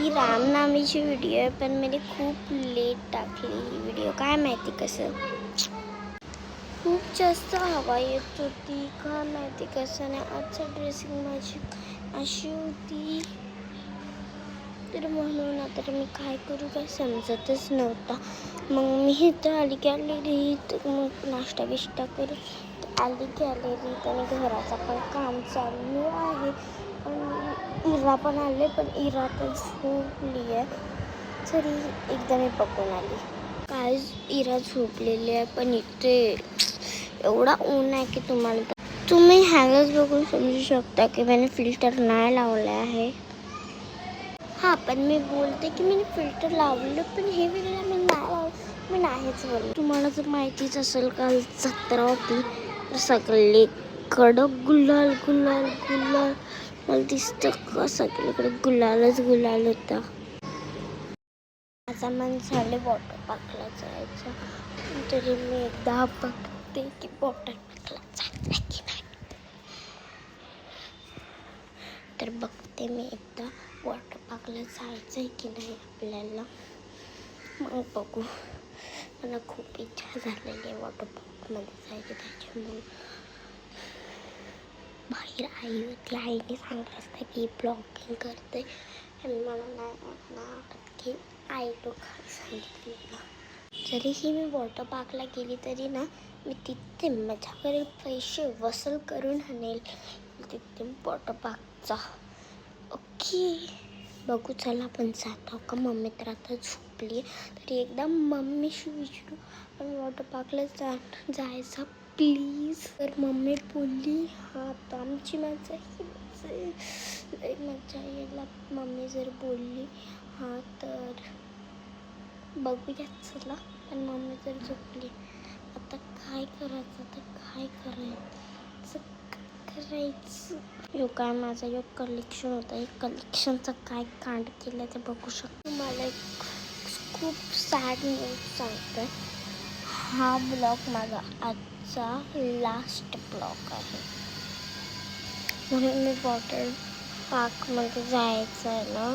ही रामनवमीची video आहे, पण मी खूप लेट टाकली ही व्हिडिओ. काय माहिती कसं, खूप जास्त हवा येत होती, का माहिती कसं नाही. आजचा ड्रेसिंग माझी अशी होती, तर म्हणून आता मी काय करू काय समजतच नव्हता. मग मी इथं आली गॅलरीत, मग नाश्ता बिष्टा करून आली गॅलरीत आणि घराचं पण काम चालू आहे. पण इरा पण आले, पण इरा तर झोपली आहे. तरी एकदा मी बघून आली, काय इरा झोपलेली आहे. पण इथे एवढा ऊन आहे की तुम्ही ह्यालाच बघून समजू शकता की मी फिल्टर नाही लावला आहे. हां, पण मी बोलते की मी फिल्टर लावलं, पण हे वेगळं मी नाही लावलं, मी नाहीच बोलले. तुम्हाला जर माहितीच असेल, काल जत्रा होती, तर सगळे कडक गुलाल गुलाल गुलाल, मला दिसतं का सगळीकडे गुलालच गुलाल होता. माझा मन झाले वॉटर पार्कला जायचं, तरी मी एकदा बघते की वॉटर पार्कला जायचं की नाही. तर बघते मी एकदा वॉटर पार्कला जायचं आहे की नाही आपल्याला, मग बघू. मला खूप इच्छा झालेली आहे वॉटर पार्कमध्ये जायची, त्याच्यामुळे बाहेर आई होती. आईने सांगितलं असतं की ब्लॉगिंग करते, आणि मला नाही वाटत की आई लोकांना सांगितलेलं. जरीही मी वॉटर पार्कला गेली तरी ना, मी तिथे माझ्याकडे पैसे वसूल करून आणेल तिथे वॉटर पार्कचा. ओके, बघू चला आपण जातो का. मम्मी तर आता झोपली, तरी एकदा मम्मीशी विचारू पण वॉटर पार्कला जायचं प्लीज. तर मम्मी बोलली हां, तर आमची मजा यायला. मम्मी जर बोलली हां तर बघूया चला. पण मम्मी जर झोपली, आता काय करायचं. यो काय माझा योग कलेक्शन होता, एक कलेक्शनचं काय कांड केलं ते बघू शकतो. मला एक खूप सॅड न्यूज सांगते. हा ब्लॉग माझा आजचा लास्ट ब्लॉग आहे, म्हणून मी वॉटर पार्कमध्ये जायचं आहे ना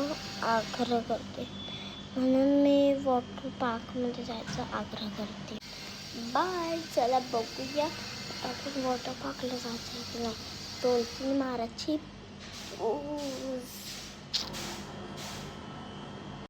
आग्रह करते. म्हणून मी वॉटर पार्कमध्ये जायचा आग्रह करते. बाय, चला बघूया आपण वॉटर पार्कला जायचं आहे की नाही. 2-3 माराची